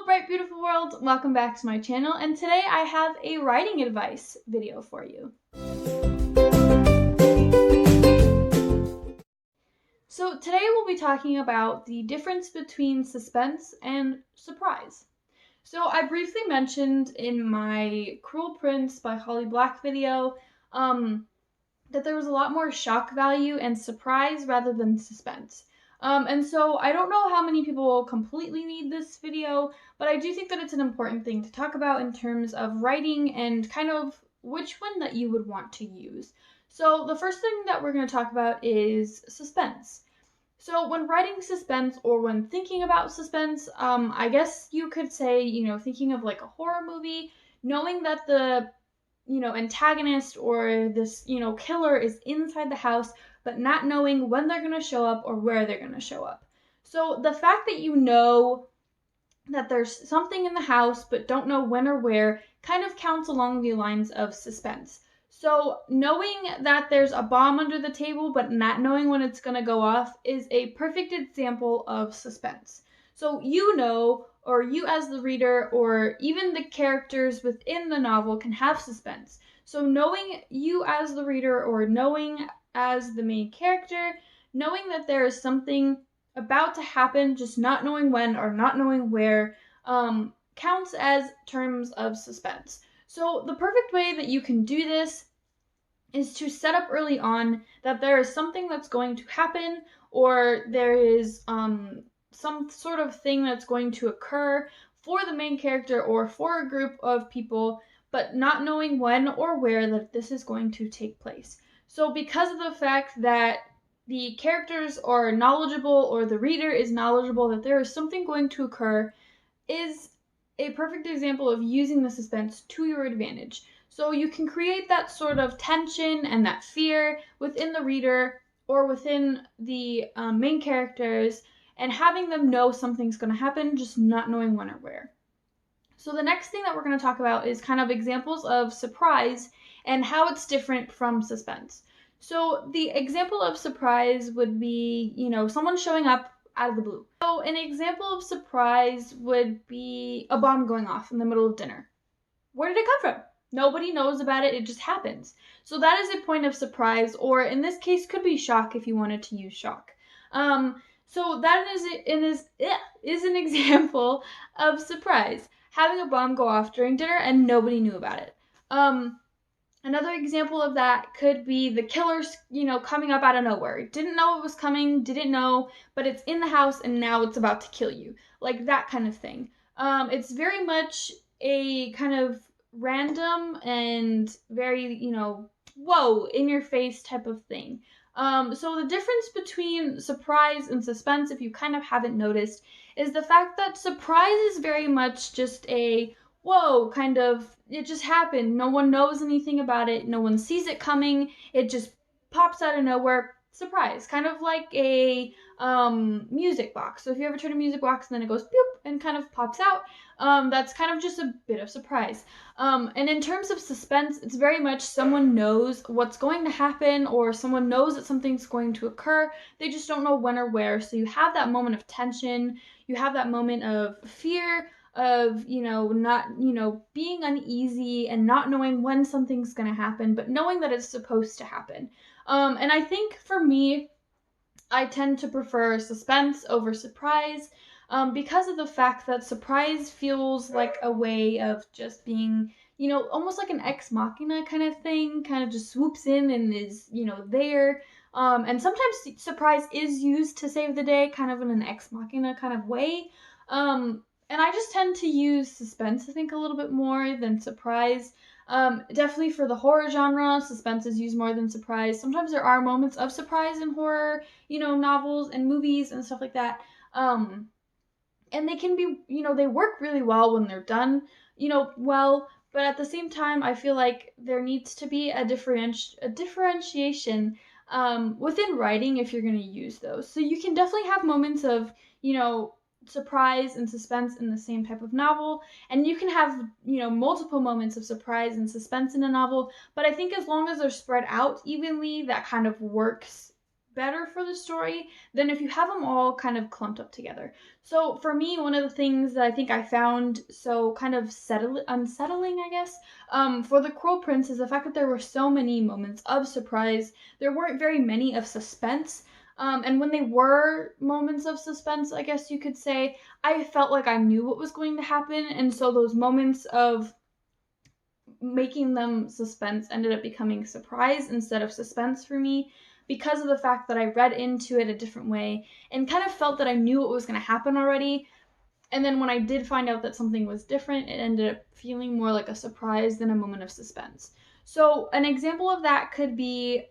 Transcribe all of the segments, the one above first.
Hello, bright, beautiful world. Welcome back to my channel, and today I have a writing advice video for you. So today we'll be talking about the difference between suspense and surprise. So I briefly mentioned in my Cruel Prince by Holly Black video that there was a lot more shock value and surprise rather than suspense. And so I don't know how many people will completely need this video, but I do think that it's an important thing to talk about in terms of writing and kind of which one that you would want to use. So the first thing that we're going to talk about is suspense. So when writing suspense or when thinking about suspense, I guess you could say, thinking of like a horror movie, knowing that the antagonist or this, killer is inside the house, but not knowing when they're going to show up or where they're going to show up. So the fact that you know that there's something in the house, but don't know when or where, kind of counts along the lines of suspense. So knowing that there's a bomb under the table, but not knowing when it's going to go off is a perfect example of suspense. So or you as the reader, or even the characters within the novel can have suspense. So knowing you as the reader, or knowing as the main character, knowing that there is something about to happen, just not knowing when or not knowing where, counts as terms of suspense. So the perfect way that you can do this is to set up early on that there is something that's going to happen, or there is some sort of thing that's going to occur for the main character or for a group of people, but not knowing when or where that this is going to take place. So because of the fact that the characters are knowledgeable, or the reader is knowledgeable that there is something going to occur, is a perfect example of using the suspense to your advantage. So you can create that sort of tension and that fear within the reader or within the main characters, and having them know something's going to happen, just not knowing when or where. So the next thing that we're going to talk about is kind of examples of surprise and how it's different from suspense. So the example of surprise would be, someone showing up out of the blue. So an example of surprise would be a bomb going off in the middle of dinner. Where did it come from? Nobody knows about it. It just happens. So that is a point of surprise, or in this case could be shock if you wanted to use shock. So that is an example of surprise. Having a bomb go off during dinner and nobody knew about it. Another example of that could be the killer's, coming up out of nowhere. Didn't know it was coming, but it's in the house and now it's about to kill you. Like that kind of thing. It's very much a kind of random and very, whoa, in your face type of thing. So the difference between surprise and suspense, if you kind of haven't noticed, is the fact that surprise is very much just a whoa, kind of, it just happened. No one knows anything about it. No one sees it coming. It just pops out of nowhere. Surprise. Kind of like a music box. So if you ever turn a music box and then it goes boop and kind of pops out, that's kind of just a bit of surprise. And in terms of suspense, it's very much someone knows what's going to happen, or someone knows that something's going to occur. They just don't know when or where. So you have that moment of tension. You have that moment of fear, of, not, being uneasy and not knowing when something's going to happen, but knowing that it's supposed to happen. And I think for me, I tend to prefer suspense over surprise, because of the fact that surprise feels like a way of just being, almost like an ex machina kind of thing, kind of just swoops in and is, there. And sometimes surprise is used to save the day, kind of in an ex machina kind of way. And I just tend to use suspense, I think, a little bit more than surprise. Definitely for the horror genre, suspense is used more than surprise. Sometimes there are moments of surprise in horror, novels and movies and stuff like that. And they can be, they work really well when they're done, well. But at the same time, I feel like there needs to be a differentiation within writing if you're going to use those. So you can definitely have moments of, surprise and suspense in the same type of novel, and you can have multiple moments of surprise and suspense in a novel, but I think as long as they're spread out evenly, that kind of works better for the story than if you have them all kind of clumped up together. So for me, one of the things that I think I found so kind of unsettling, I guess, for The Cruel Prince is the fact that there were so many moments of surprise. There weren't very many of suspense. And when they were moments of suspense, I guess you could say, I felt like I knew what was going to happen. And so those moments of making them suspense ended up becoming surprise instead of suspense for me, because of the fact that I read into it a different way and kind of felt that I knew what was going to happen already. And then when I did find out that something was different, it ended up feeling more like a surprise than a moment of suspense. So an example of that could be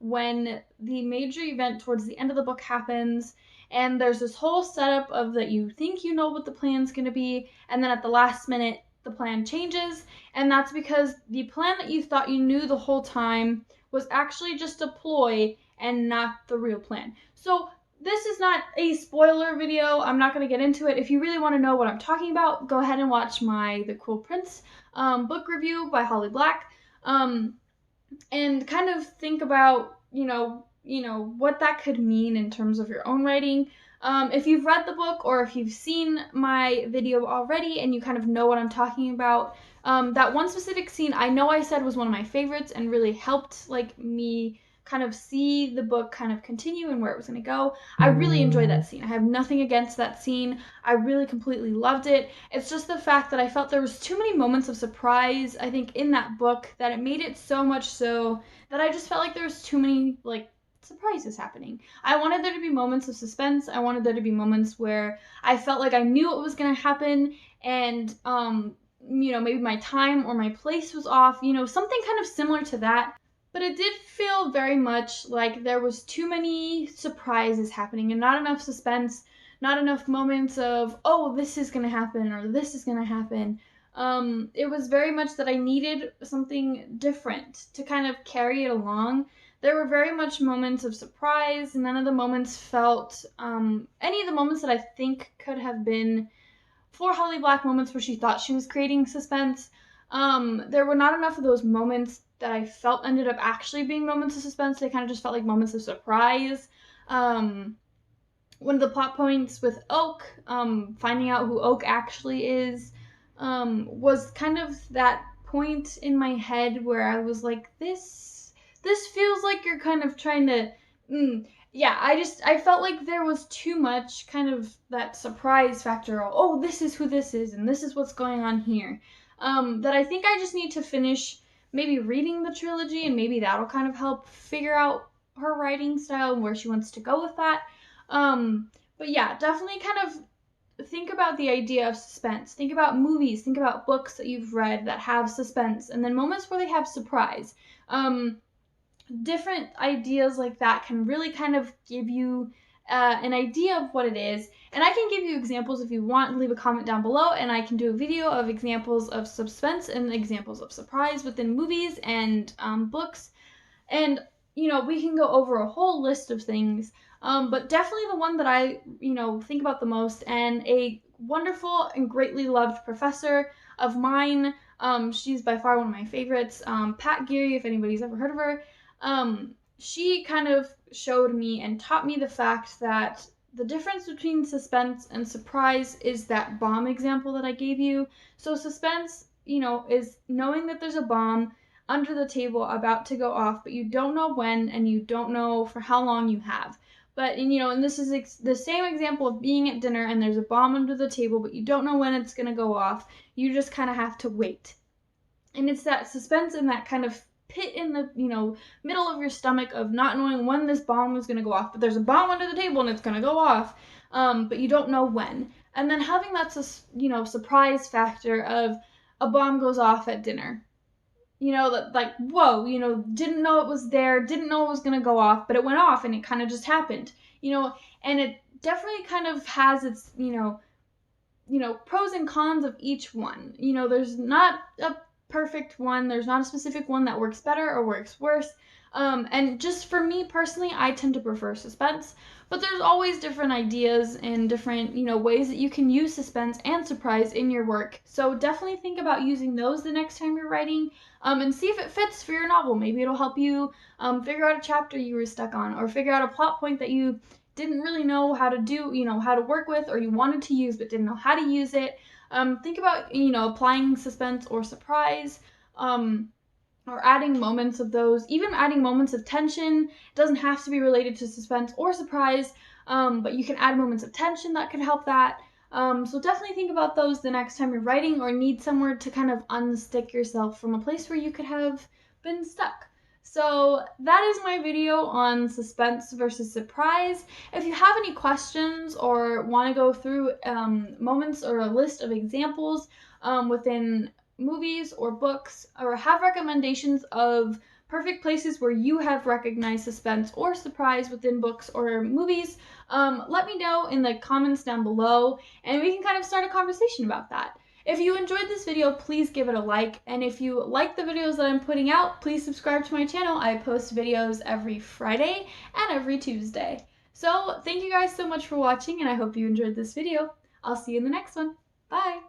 when the major event towards the end of the book happens, and there's this whole setup of that you think you know what the plan's going to be, and then at the last minute the plan changes, and that's because the plan that you thought you knew the whole time was actually just a ploy and not the real plan. So this is not a spoiler video. I'm not going to get into it. If you really want to know what I'm talking about, go ahead and watch my The Cruel Prince book review by Holly Black, and kind of think about, what that could mean in terms of your own writing. If you've read the book or if you've seen my video already and you kind of know what I'm talking about, that one specific scene I know I said was one of my favorites and really helped me kind of see the book kind of continue and where it was going to go. I really enjoyed that scene. I have nothing against that scene. I really completely loved it. It's just the fact that I felt there was too many moments of surprise, I think, in that book, that it made it so much so that I just felt like there was too many surprises happening. I wanted there to be moments of suspense. I wanted there to be moments where I felt like I knew what was going to happen, and maybe my time or my place was off, something kind of similar to that. But it did feel very much like there was too many surprises happening and not enough suspense, not enough moments of, oh, this is going to happen or this is going to happen. It was very much that I needed something different to kind of carry it along. There were very much moments of surprise. None of the moments felt, any of the moments that I think could have been for Holly Black moments where she thought she was creating suspense. There were not enough of those moments that I felt ended up actually being moments of suspense. They kind of just felt like moments of surprise. One of the plot points with Oak, finding out who Oak actually is, was kind of that point in my head where I was like, this feels like you're kind of trying to, I felt like there was too much kind of that surprise factor. Oh, this is who this is, and this is what's going on here. That I think I just need to finish maybe reading the trilogy, and maybe that'll kind of help figure out her writing style and where she wants to go with that. But yeah, definitely kind of think about the idea of suspense. Think about movies, think about books that you've read that have suspense, and then moments where they have surprise. Different ideas like that can really kind of give you an idea of what it is. And I can give you examples if you want. Leave a comment down below and I can do a video of examples of suspense and examples of surprise within movies and books. And, we can go over a whole list of things. But definitely the one that I, think about the most, and a wonderful and greatly loved professor of mine, she's by far one of my favorites, Pat Geary, if anybody's ever heard of her. She kind of showed me and taught me the fact that the difference between suspense and surprise is that bomb example that I gave you. So suspense, is knowing that there's a bomb under the table about to go off, but you don't know when and you don't know for how long you have. But, and this is the same example of being at dinner and there's a bomb under the table, but you don't know when it's going to go off. You just kind of have to wait. And it's that suspense and that kind of pit in the, middle of your stomach of not knowing when this bomb was going to go off, but there's a bomb under the table and it's going to go off, but you don't know when. And then having that, surprise factor of a bomb goes off at dinner. Whoa, didn't know it was there, didn't know it was going to go off, but it went off and it kind of just happened, and it definitely kind of has its, pros and cons of each one. There's not a perfect one. There's not a specific one that works better or works worse. And just for me personally, I tend to prefer suspense, but there's always different ideas and different, ways that you can use suspense and surprise in your work. So definitely think about using those the next time you're writing, and see if it fits for your novel. Maybe it'll help you figure out a chapter you were stuck on, or figure out a plot point that you didn't really know how to do, how to work with, or you wanted to use but didn't know how to use it. Think about, applying suspense or surprise. Or adding moments of those, even adding moments of tension. It doesn't have to be related to suspense or surprise, but you can add moments of tension that could help that. So definitely think about those the next time you're writing or need somewhere to kind of unstick yourself from a place where you could have been stuck. So that is my video on suspense versus surprise. If you have any questions or want to go through moments or a list of examples within movies or books, or have recommendations of perfect places where you have recognized suspense or surprise within books or movies, let me know in the comments down below, and we can kind of start a conversation about that. If you enjoyed this video, please give it a like, and if you like the videos that I'm putting out, please subscribe to my channel. I post videos every Friday and every Tuesday. So thank you guys so much for watching, and I hope you enjoyed this video. I'll see you in the next one. Bye!